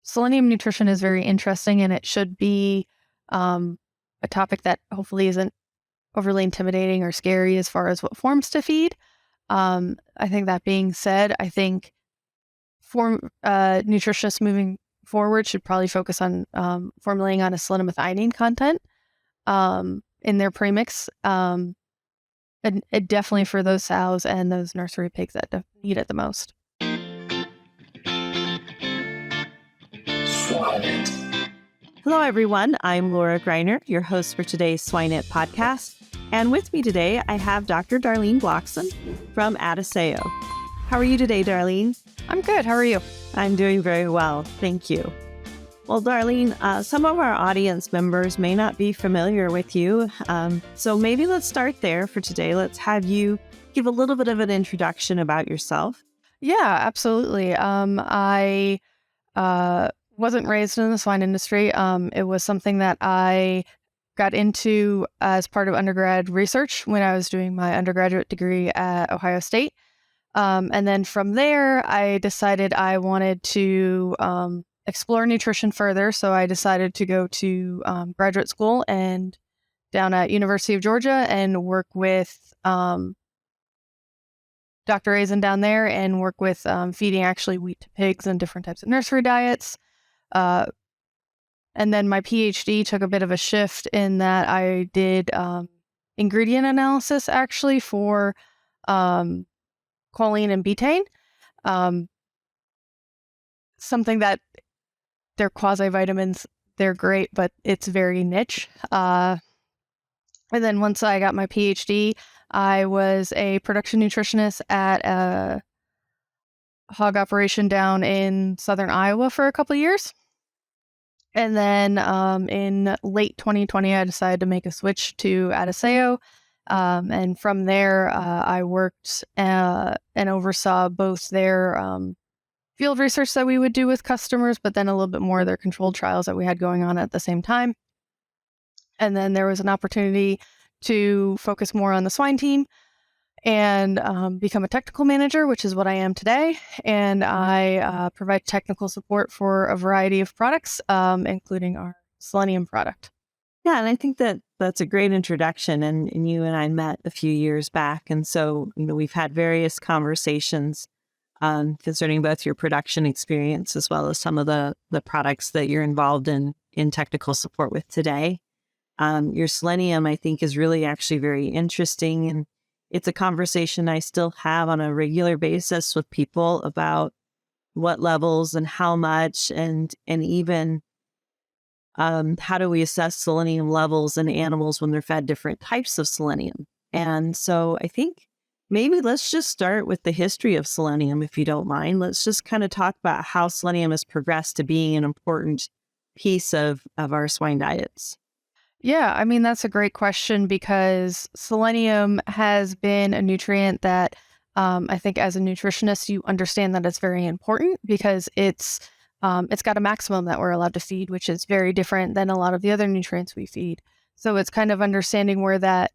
selenium nutrition is very interesting, and it should be a topic that hopefully isn't overly intimidating or scary as far as what forms to feed. I think that being said, I think nutritionists moving forward should probably focus on formulating on a selenium-methionine content in their premix. And it definitely for those sows and those nursery pigs that need it the most. Hello, everyone. I'm Laura Greiner, your host for today's Swine It podcast. And with me today, I have Dr. Darlene Bloxham from Adiseo. How are you today, Darlene? I'm good. How are you? I'm doing very well. Thank you. Well, Darlene, some of our audience members may not be familiar with you. So maybe let's start there for today. Let's have you give a little bit of an introduction about yourself. Yeah, absolutely. I wasn't raised in the swine industry. It was something that I got into as part of undergrad research when I was doing my undergraduate degree at Ohio State. And then from there, I decided I wanted to explore nutrition further. So I decided to go to graduate school and down at University of Georgia and work with Dr. Azen down there and work with feeding actually wheat to pigs and different types of nursery diets. And then my PhD took a bit of a shift in that I did ingredient analysis actually for choline and betaine. Something that they're quasi-vitamins, they're great, but it's very niche. And then once I got my PhD, I was a production nutritionist at a hog operation down in southern Iowa for a couple of years. And then in late 2020, I decided to make a switch to Adiseo. And from there, I worked and oversaw both their field research that we would do with customers, but then a little bit more of their controlled trials that we had going on at the same time. And then there was an opportunity to focus more on the swine team and become a technical manager, which is what I am today. And I provide technical support for a variety of products, including our Selenium product. Yeah, and I think that that's a great introduction. And you and I met a few years back. And so, we've had various conversations concerning both your production experience as well as some of the products that you're involved in technical support with today. Your Selenium, I think, is really actually very interesting. And it's a conversation I still have on a regular basis with people about what levels and how much and even how do we assess selenium levels in animals when they're fed different types of selenium. And so I think maybe let's just start with the history of selenium, if you don't mind. Let's just kind of talk about how selenium has progressed to being an important piece of our swine diets. Yeah, I mean, that's a great question because selenium has been a nutrient that I think as a nutritionist, you understand that it's very important because it's got a maximum that we're allowed to feed, which is very different than a lot of the other nutrients we feed. So it's kind of understanding where that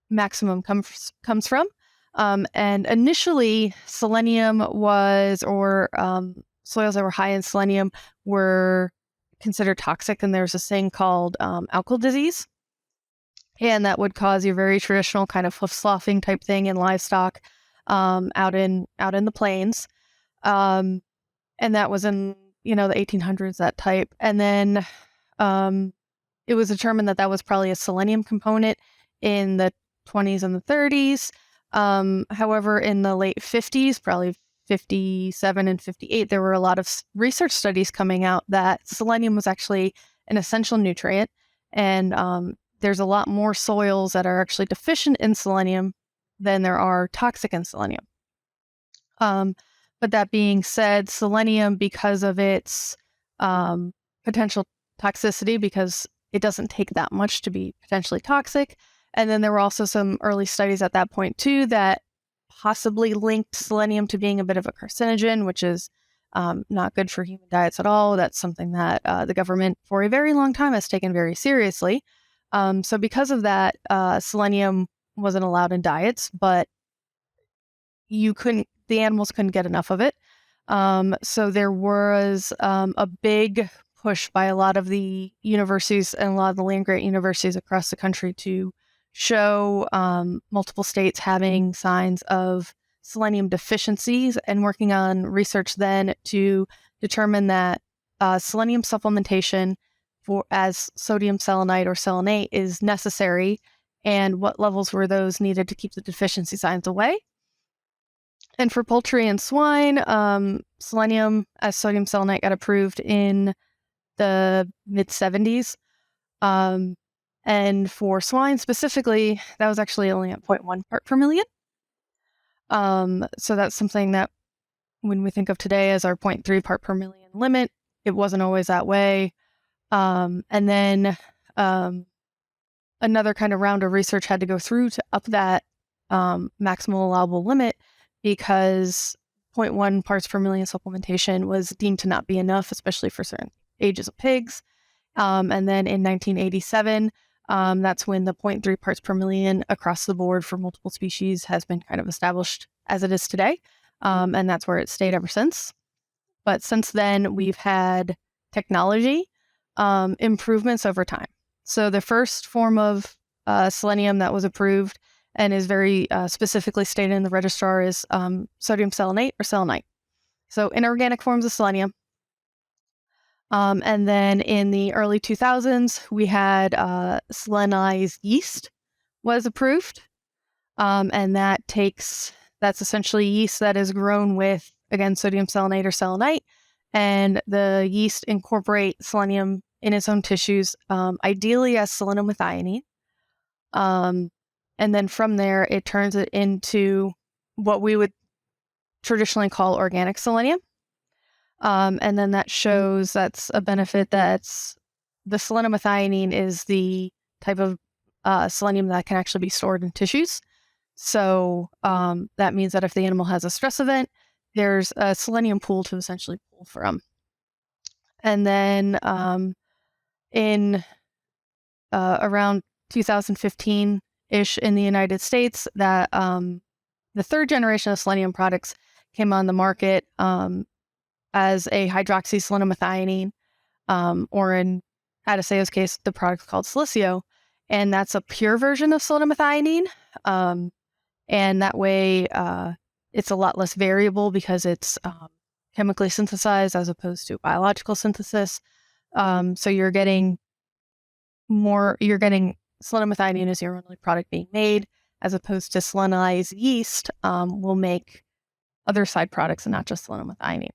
maximum comes from. And initially, selenium soils that were high in selenium were considered toxic, and there's this thing called alkyl disease, and that would cause your very traditional kind of hoof sloughing type thing in livestock out in the plains, and that was in the 1800s, that type. And then it was determined that was probably a selenium component in the 20s and the 30s. However, in the late 50s, probably 57 and 58, there were a lot of research studies coming out that selenium was actually an essential nutrient. And there's a lot more soils that are actually deficient in selenium than there are toxic in selenium. But that being said, selenium, because of its potential toxicity, because it doesn't take that much to be potentially toxic. And then there were also some early studies at that point too that possibly linked selenium to being a bit of a carcinogen, which is not good for human diets at all. That's something that the government for a very long time has taken very seriously. So because of that, selenium wasn't allowed in diets, but the animals couldn't get enough of it. So there was a big push by a lot of the universities and a lot of the land-grant universities across the country to show multiple states having signs of selenium deficiencies, and working on research then to determine that selenium supplementation as sodium selenite or selenate is necessary, and what levels were those needed to keep the deficiency signs away. And for poultry and swine, selenium as sodium selenite got approved in the mid 70s. And for swine specifically, that was actually only at 0.1 part per million. So that's something that when we think of today as our 0.3 part per million limit, it wasn't always that way. And then another kind of round of research had to go through to up that maximal allowable limit, because 0.1 parts per million supplementation was deemed to not be enough, especially for certain ages of pigs. And then in 1987, that's when the 0.3 parts per million across the board for multiple species has been kind of established as it is today. And that's where it stayed ever since. But since then, we've had technology improvements over time. So the first form of selenium that was approved and is very specifically stated in the registrar is sodium selenate or selenite. So inorganic forms of selenium. And then in the early 2000s, we had selenized yeast was approved. And that's essentially yeast that is grown with, again, sodium selenate or selenite. And the yeast incorporate selenium in its own tissues, ideally as selenomethionine. And then from there, it turns it into what we would traditionally call organic selenium. And then that shows that's a benefit. That's the selenomethionine is the type of selenium that can actually be stored in tissues. So that means that if the animal has a stress event, there's a selenium pool to essentially pull from. And then in around 2015-ish in the United States, that the third generation of selenium products came on the market as a hydroxyselenomethionine, or in Adaseo's case, the product's called Silicio, and that's a pure version of selenomethionine. And that way, it's a lot less variable because it's chemically synthesized as opposed to biological synthesis. So you're getting selenomethionine as your only product being made, as opposed to selenized yeast will make other side products and not just selenomethionine.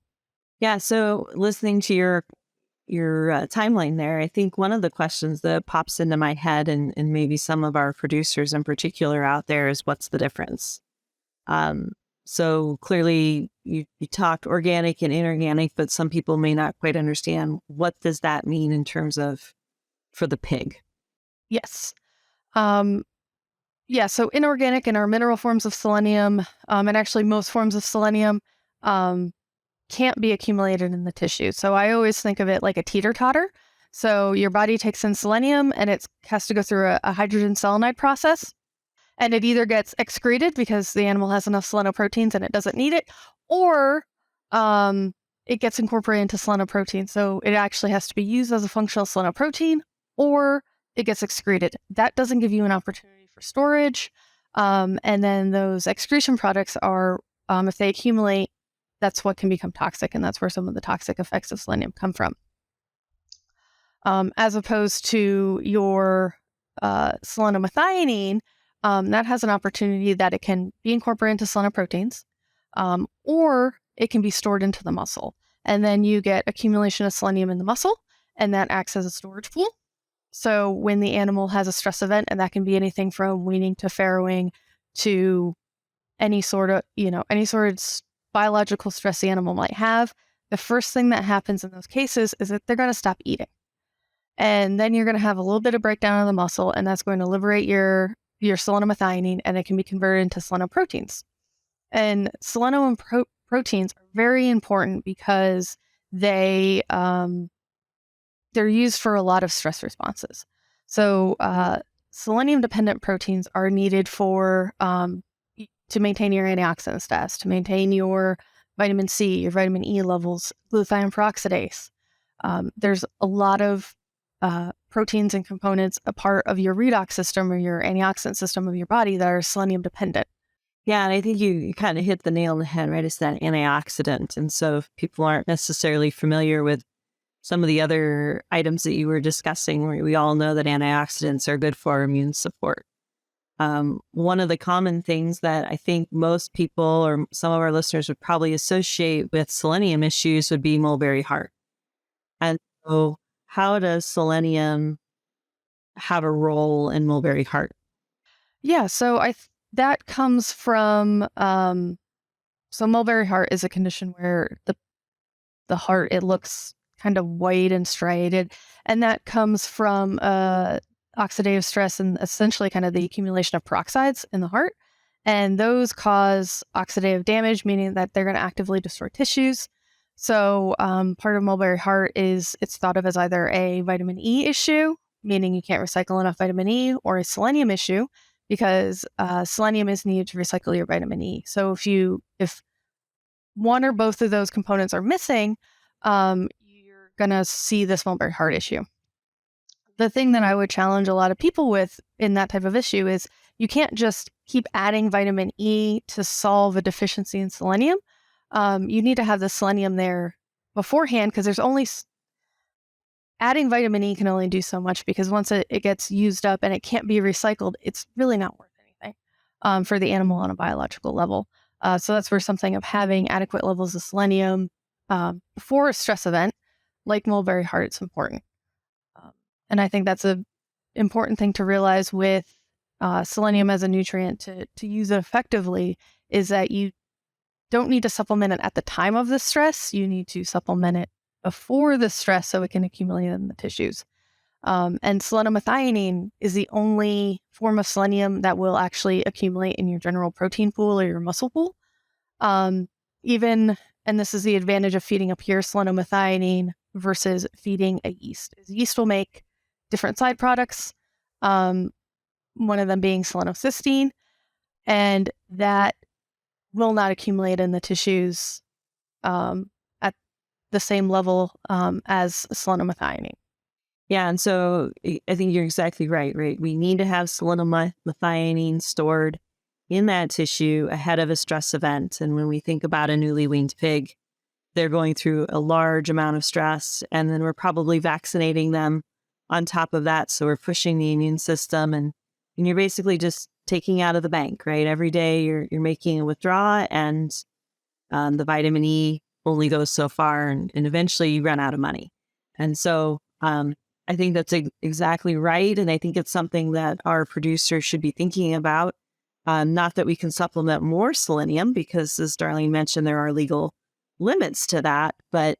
Yeah. So listening to your timeline there, I think one of the questions that pops into my head, and maybe some of our producers in particular out there, is what's the difference? So clearly you talked organic and inorganic, but some people may not quite understand what does that mean in terms of for the pig. Yes. Yeah, so inorganic and our mineral forms of selenium, and actually most forms of selenium, can't be accumulated in the tissue. So I always think of it like a teeter-totter. So your body takes in selenium and it has to go through a hydrogen selenide process. And it either gets excreted because the animal has enough selenoproteins and it doesn't need it, or it gets incorporated into selenoprotein. So it actually has to be used as a functional selenoprotein, or it gets excreted. That doesn't give you an opportunity for storage. And then those excretion products are, if they accumulate, that's what can become toxic. And that's where some of the toxic effects of selenium come from. As opposed to your selenomethionine, that has an opportunity that it can be incorporated into selenoproteins, or it can be stored into the muscle. And then you get accumulation of selenium in the muscle, and that acts as a storage pool. So when the animal has a stress event, and that can be anything from weaning to farrowing to any sort of biological stress the animal might have, the first thing that happens in those cases is that they're going to stop eating. And then you're going to have a little bit of breakdown of the muscle, and that's going to liberate your selenomethionine, and it can be converted into selenoproteins. And selenoproteins are very important because they're used for a lot of stress responses. So selenium-dependent proteins are needed for to maintain your antioxidant status, to maintain your vitamin C, your vitamin E levels, glutathione peroxidase. There's a lot of proteins and components a part of your redox system or your antioxidant system of your body that are selenium dependent. Yeah, and I think you kind of hit the nail on the head, right? It's that antioxidant. And so if people aren't necessarily familiar with some of the other items that you were discussing, we all know that antioxidants are good for our immune support. One of the common things that I think most people or some of our listeners would probably associate with selenium issues would be mulberry heart. And so how does selenium have a role in mulberry heart? Yeah, so that comes from so mulberry heart is a condition where the heart, it looks kind of white and striated, and that comes from oxidative stress and essentially kind of the accumulation of peroxides in the heart, and those cause oxidative damage, meaning that they're going to actively destroy tissues. So part of mulberry heart is it's thought of as either a vitamin E issue, meaning you can't recycle enough vitamin E, or a selenium issue because selenium is needed to recycle your vitamin E. So if one or both of those components are missing, you're going to see this mulberry heart issue. The thing that I would challenge a lot of people with in that type of issue is you can't just keep adding vitamin E to solve a deficiency in selenium. You need to have the selenium there beforehand because adding vitamin E can only do so much because once it gets used up and it can't be recycled, it's really not worth anything for the animal on a biological level. So that's where something of having adequate levels of selenium before a stress event like mulberry heart is important. And I think that's an important thing to realize with selenium as a nutrient to use it effectively is that you don't need to supplement it at the time of the stress. You need to supplement it before the stress so it can accumulate in the tissues. And selenomethionine is the only form of selenium that will actually accumulate in your general protein pool or your muscle pool. And this is the advantage of feeding a pure selenomethionine versus feeding a yeast. Yeast will make different side products, one of them being selenocysteine, and that will not accumulate in the tissues at the same level as selenomethionine. Yeah, and so I think you're exactly right? We need to have selenomethionine stored in that tissue ahead of a stress event. And when we think about a newly weaned pig, they're going through a large amount of stress, and then we're probably vaccinating them on top of that. So we're pushing the immune system, and you're basically just taking out of the bank, right? Every day you're making a withdrawal, and the vitamin E only goes so far, and eventually you run out of money. And so I think that's exactly right. And I think it's something that our producers should be thinking about. Not that we can supplement more selenium, because as Darlene mentioned, there are legal limits to that. But,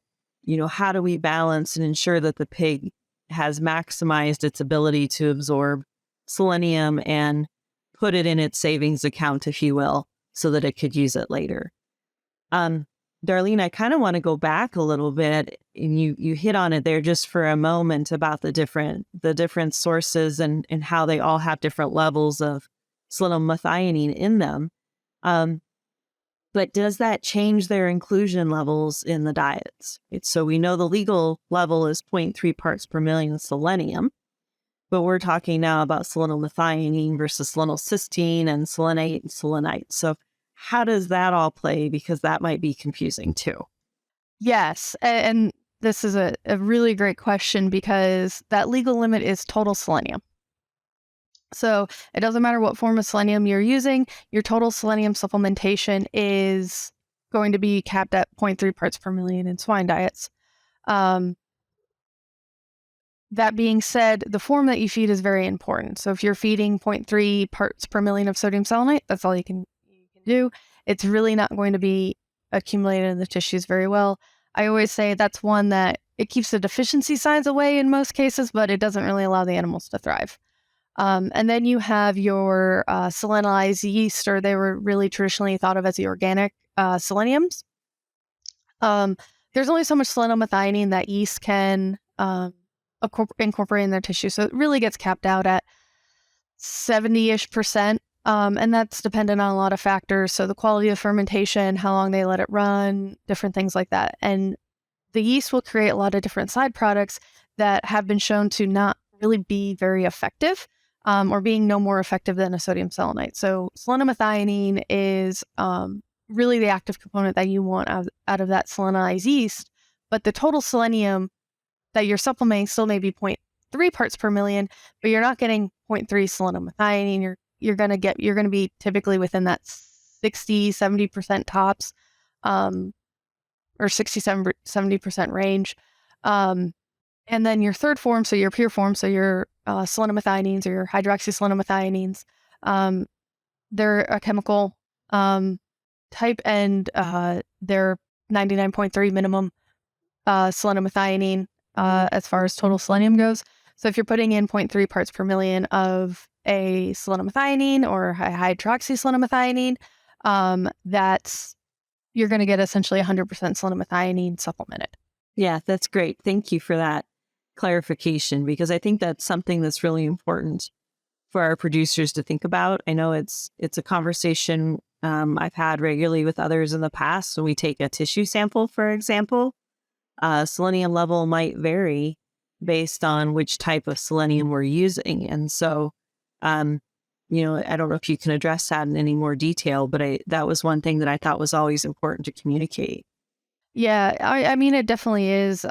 how do we balance and ensure that the pig has maximized its ability to absorb selenium and put it in its savings account, if you will, so that it could use it later? Darlene, I kind of want to go back a little bit, and you hit on it there just for a moment about the different sources and how they all have different levels of selenomethionine in them. But does that change their inclusion levels in the diets? So we know the legal level is 0.3 parts per million selenium, but we're talking now about selenomethionine versus selenocysteine and selenate and selenite. So how does that all play? Because that might be confusing too. Yes, and this is a really great question because that legal limit is total selenium. So it doesn't matter what form of selenium you're using, your total selenium supplementation is going to be capped at 0.3 parts per million in swine diets. That being said, the form that you feed is very important. So if you're feeding 0.3 parts per million of sodium selenite, that's all you can do. It's really not going to be accumulated in the tissues very well. I always say that's one that it keeps the deficiency signs away in most cases, but it doesn't really allow the animals to thrive. And then you have your selenized yeast, or they were really traditionally thought of as the organic seleniums. There's only so much selenomethionine that yeast can incorporate in their tissue. So it really gets capped out at 70-ish%. And that's dependent on a lot of factors. So the quality of fermentation, how long they let it run, different things like that. And the yeast will create a lot of different side products that have been shown to not really be very effective, or being no more effective than a sodium selenite. So selenomethionine is really the active component that you want out of that selenized yeast, but the total selenium that you're supplementing still may be 0.3 parts per million, but you're not getting 0.3 selenomethionine. You're going to be typically within that 60-70% tops, or 70% range. And then your third form, so your pure form, so your selenomethionines or your hydroxyselenomethionines, they're a chemical type, and they're 99.3 minimum selenomethionine as far as total selenium goes. So if you're putting in 0.3 parts per million of a selenomethionine or a hydroxyselenomethionine, you're going to get essentially 100% selenomethionine supplemented. Yeah, that's great. Thank you for that clarification, because I think that's something that's really important for our producers to think about. I know it's a conversation I've had regularly with others in the past. When we take a tissue sample, for example, selenium level might vary based on which type of selenium we're using. And so, I don't know if you can address that in any more detail, but that was one thing that I thought was always important to communicate. Yeah, I mean, it definitely is.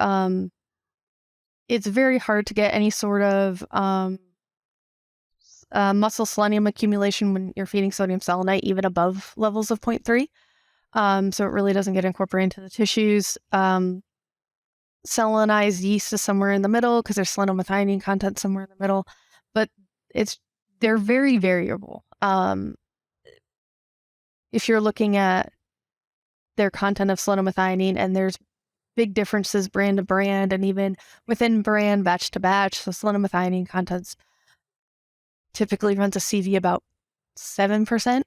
It's very hard to get any sort of muscle selenium accumulation when you're feeding sodium selenite, even above levels of 0.3. So it really doesn't get incorporated into the tissues. Selenized yeast is somewhere in the middle because there's selenomethionine content somewhere in the middle, but they're very variable. If you're looking at their content of selenomethionine, and there's big differences brand to brand, and even within brand, batch to batch. So selenomethionine contents typically runs a CV about 7%,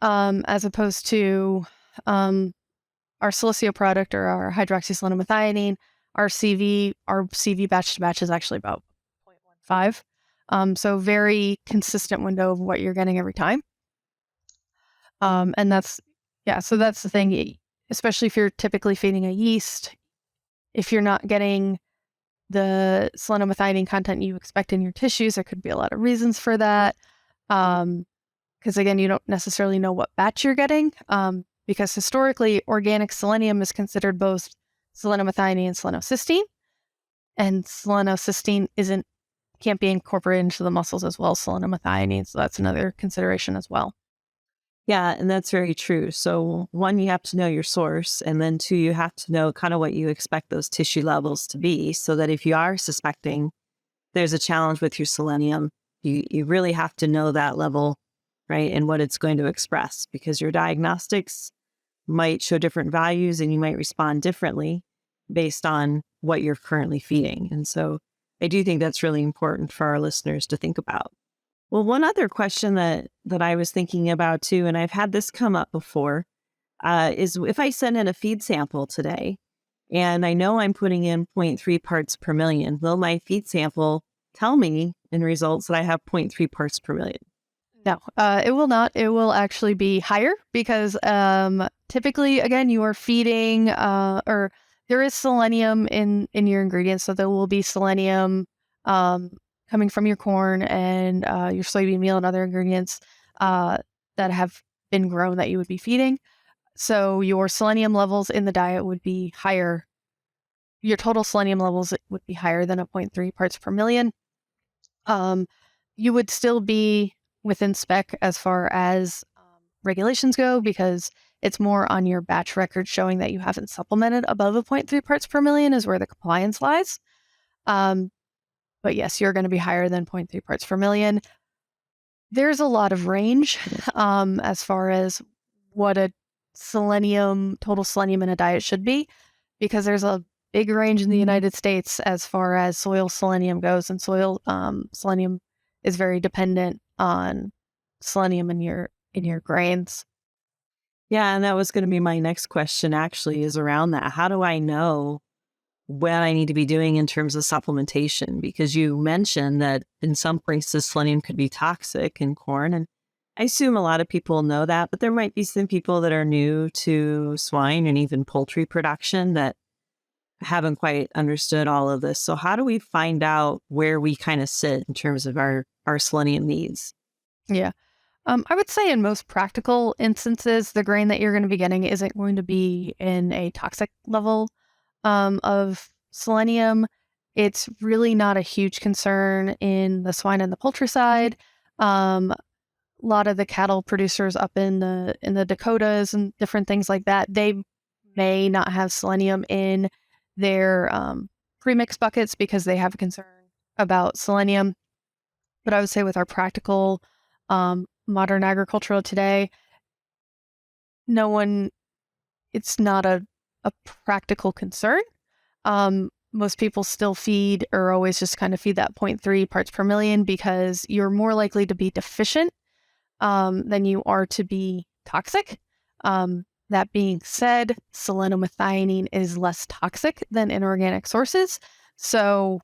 as opposed to our silicio product or our hydroxyselenomethionine. Our CV batch to batch is actually about 0.15. So very consistent window of what you're getting every time. And so that's the thing, especially if you're typically feeding a yeast. If you're not getting the selenomethionine content you expect in your tissues, there could be a lot of reasons for that. Because again, you don't necessarily know what batch you're getting. Because historically, organic selenium is considered both selenomethionine and selenocysteine. And selenocysteine can't be incorporated into the muscles as well as selenomethionine. So that's another consideration as well. Yeah, and that's very true. So one, you have to know your source, and then two, you have to know kind of what you expect those tissue levels to be, so that if you are suspecting there's a challenge with your selenium, you really have to know that level, right, and what it's going to express, because your diagnostics might show different values and you might respond differently based on what you're currently feeding. And so I do think that's really important for our listeners to think about. Well, one other question that I was thinking about too, and I've had this come up before, is if I send in a feed sample today and I know I'm putting in 0.3 parts per million, will my feed sample tell me in results that I have 0.3 parts per million? No, it will not. It will actually be higher because typically, again, you are feeding, or there is selenium in your ingredients. So there will be selenium coming from your corn and your soybean meal and other ingredients that have been grown that you would be feeding. So your selenium levels in the diet would be higher. Your total selenium levels would be higher than a 0.3 parts per million. You would still be within spec as far as regulations go, because it's more on your batch record showing that you haven't supplemented above a 0.3 parts per million is where the compliance lies. But yes, you're going to be higher than 0.3 parts per million. There's a lot of range as far as what a total selenium in a diet should be, because there's a big range in the United States as far as soil selenium goes, and soil selenium is very dependent on selenium in your grains. Yeah, and that was going to be my next question, actually, is around that. How do I know what I need to be doing in terms of supplementation? Because you mentioned that in some places selenium could be toxic in corn, and I assume a lot of people know that, but there might be some people that are new to swine and even poultry production that haven't quite understood all of this. So how do we find out where we kind of sit in terms of our selenium needs? Yeah. I would say in most practical instances, the grain that you're going to be getting isn't going to be in a toxic level of selenium. It's really not a huge concern in the swine and the poultry side. A lot of the cattle producers up in the Dakotas and different things like that, they may not have selenium in their premix buckets because they have a concern about selenium. But I would say with our practical modern agricultural today, no one, it's not a practical concern. Most people still feed or always just kind of feed that zero point 0.3 parts per million because you're more likely to be deficient than you are to be toxic. That being said, selenomethionine is less toxic than inorganic sources. So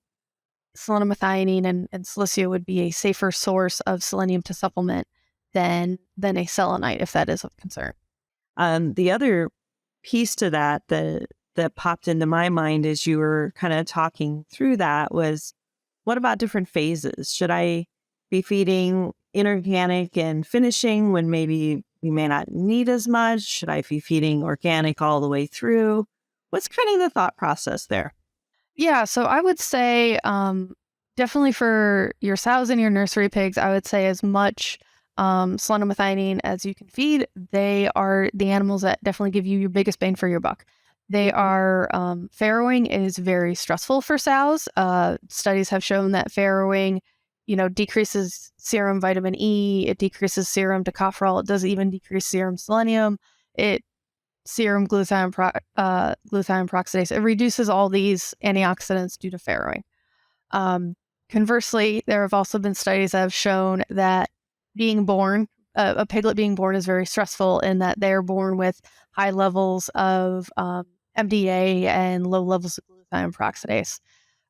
selenomethionine and silicia would be a safer source of selenium to supplement than a selenite, if that is of concern. The other piece to that popped into my mind as you were kind of talking through that was, what about different phases? Should I be feeding inorganic and finishing when maybe we may not need as much? Should I be feeding organic all the way through? What's kind of the thought process there? Yeah, so I would say definitely for your sows and your nursery pigs, I would say as much selenomethionine as you can feed. They are the animals that definitely give you your biggest bang for your buck. They are farrowing is very stressful for sows. Studies have shown that farrowing, decreases serum vitamin E. It decreases serum tocopherol. It does even decrease serum selenium. It serum glutathione peroxidase. It reduces all these antioxidants due to farrowing. Conversely, there have also been studies that have shown that being born, a piglet being born is very stressful in that they're born with high levels of MDA and low levels of glutathione peroxidase.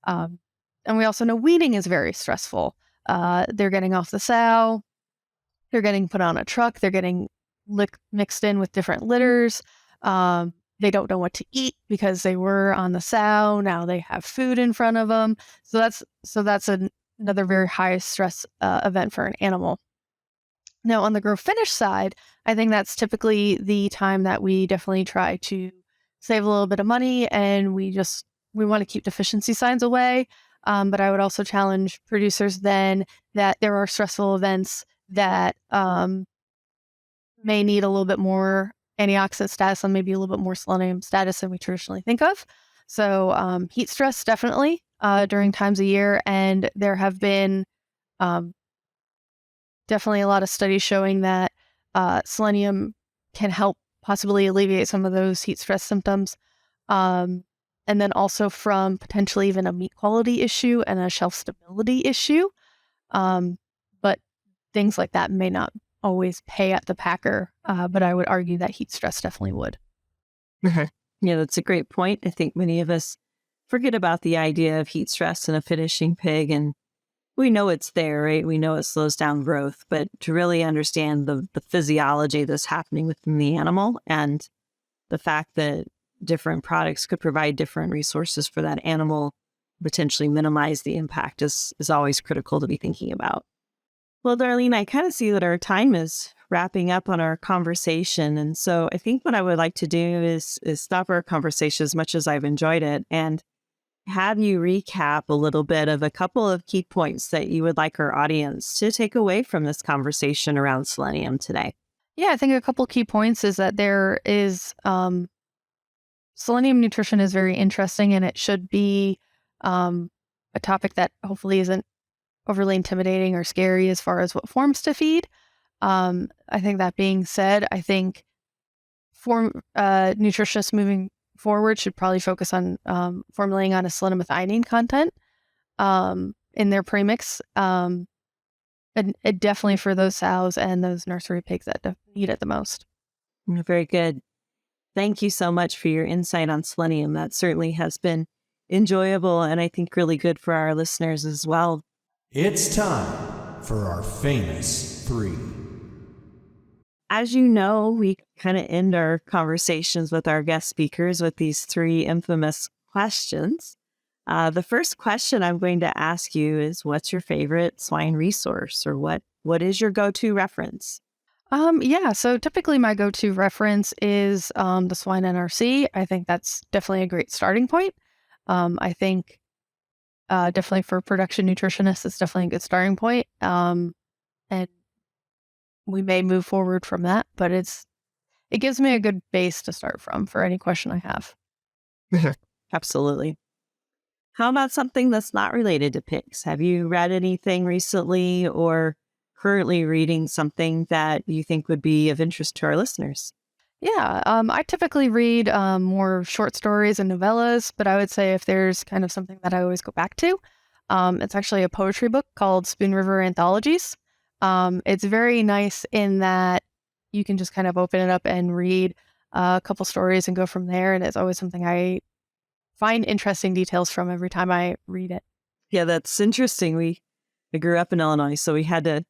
And we also know weaning is very stressful. They're getting off the sow, they're getting put on a truck, they're getting mixed in with different litters. They don't know what to eat because they were on the sow. Now they have food in front of them. So that's another very high stress event for an animal. Now on the grow finish side, I think that's typically the time that we definitely try to save a little bit of money, and we want to keep deficiency signs away. But I would also challenge producers then that there are stressful events that may need a little bit more antioxidant status and maybe a little bit more selenium status than we traditionally think of. So heat stress definitely during times of year, and there have been um, definitely a lot of studies showing that selenium can help possibly alleviate some of those heat stress symptoms. Um, and then also from potentially even a meat quality issue and a shelf stability issue. But things like that may not always pay at the packer, but I would argue that heat stress definitely would. Mhm. Yeah, that's a great point. I think many of us forget about the idea of heat stress in a finishing pig, and we know it's there, right? We know it slows down growth, but to really understand the physiology that's happening within the animal and the fact that different products could provide different resources for that animal, potentially minimize the impact is always critical to be thinking about. Well, Darlene, I kind of see that our time is wrapping up on our conversation. And so I think what I would like to do is stop our conversation as much as I've enjoyed it and have you recap a little bit of a couple of key points that you would like our audience to take away from this conversation around selenium today. Yeah, I think a couple key points is that there is selenium nutrition is very interesting, and it should be um, a topic that hopefully isn't overly intimidating or scary as far as what forms to feed. I think that being said, I think nutritionists moving forward should probably focus on formulating on a selenomethionine content in their premix, and definitely for those sows and those nursery pigs that need it the most. Very good. Thank you so much for your insight on selenium. That certainly has been enjoyable and I think really good for our listeners as well. It's time for our famous three. As you know, we kind of end our conversations with our guest speakers with these three infamous questions. The first question I'm going to ask you is, what's your favorite swine resource, or what is your go-to reference? Yeah, so typically my go-to reference is the Swine NRC. I think that's definitely a great starting point. I think definitely for production nutritionists, it's definitely a good starting point. And we may move forward from that, but it gives me a good base to start from for any question I have. Absolutely. How about something that's not related to pigs? Have you read anything recently or currently reading something that you think would be of interest to our listeners? Yeah, I typically read more short stories and novellas, but I would say if there's kind of something that I always go back to, it's actually a poetry book called Spoon River Anthologies. It's very nice in that you can just kind of open it up and read a couple stories and go from there. And it's always something I find interesting details from every time I read it. Yeah, that's interesting. I grew up in Illinois, so we had to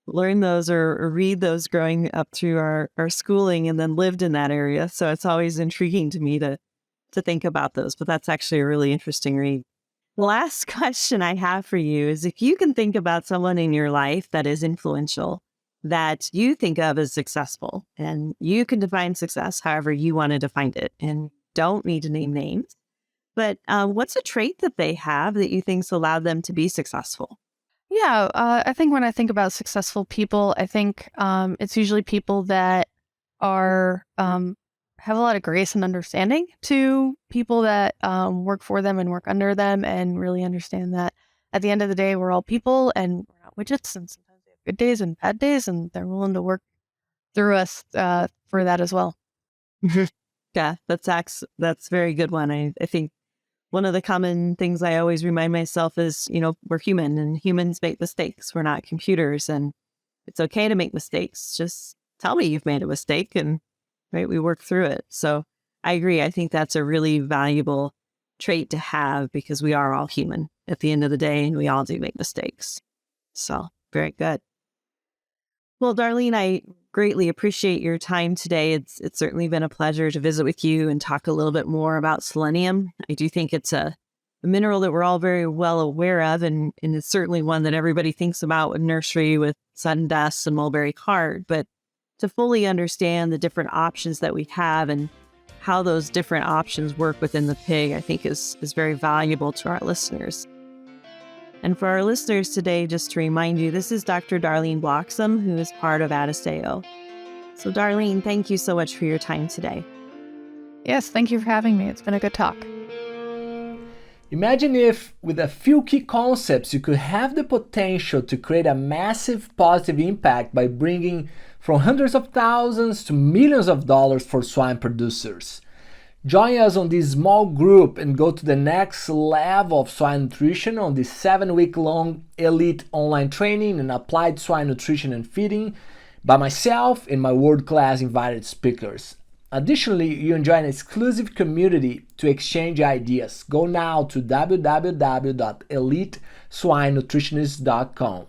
learn those or read those growing up through our schooling and then lived in that area. So it's always intriguing to me to think about those, but that's actually a really interesting read. The last question I have for you is, if you can think about someone in your life that is influential, that you think of as successful, and you can define success however you want to define it, and don't need to name names, but what's a trait that they have that you think's allowed them to be successful? Yeah, I think when I think about successful people, I think it's usually people that are have a lot of grace and understanding to people that work for them and work under them, and really understand that at the end of the day, we're all people and we're not widgets, and sometimes we have good days and bad days, and they're willing to work through us for that as well. Yeah, that's a very good one. I think one of the common things I always remind myself is, we're human and humans make mistakes. We're not computers, and it's okay to make mistakes. Just tell me you've made a mistake, and right, we work through it. So I agree. I think that's a really valuable trait to have, because we are all human at the end of the day, and we all do make mistakes. So very good. Well, Darlene, I greatly appreciate your time today. It's certainly been a pleasure to visit with you and talk a little bit more about selenium. I do think it's a mineral that we're all very well aware of, and it's certainly one that everybody thinks about with nursery, with sudden deaths and mulberry card. But to fully understand the different options that we have and how those different options work within the pig, I think is very valuable to our listeners. And for our listeners today, just to remind you, this is Dr. Darlene Bloxham, who is part of Adasteo. So Darlene, thank you so much for your time today. Yes, thank you for having me. It's been a good talk. Imagine if, with a few key concepts, you could have the potential to create a massive positive impact by bringing from hundreds of thousands to millions of dollars for swine producers. Join us on this small group and go to the next level of swine nutrition on this 7-week-long elite online training in applied swine nutrition and feeding by myself and my world-class invited speakers. Additionally, you enjoy an exclusive community to exchange ideas. Go now to www.eliteswinenutritionist.com.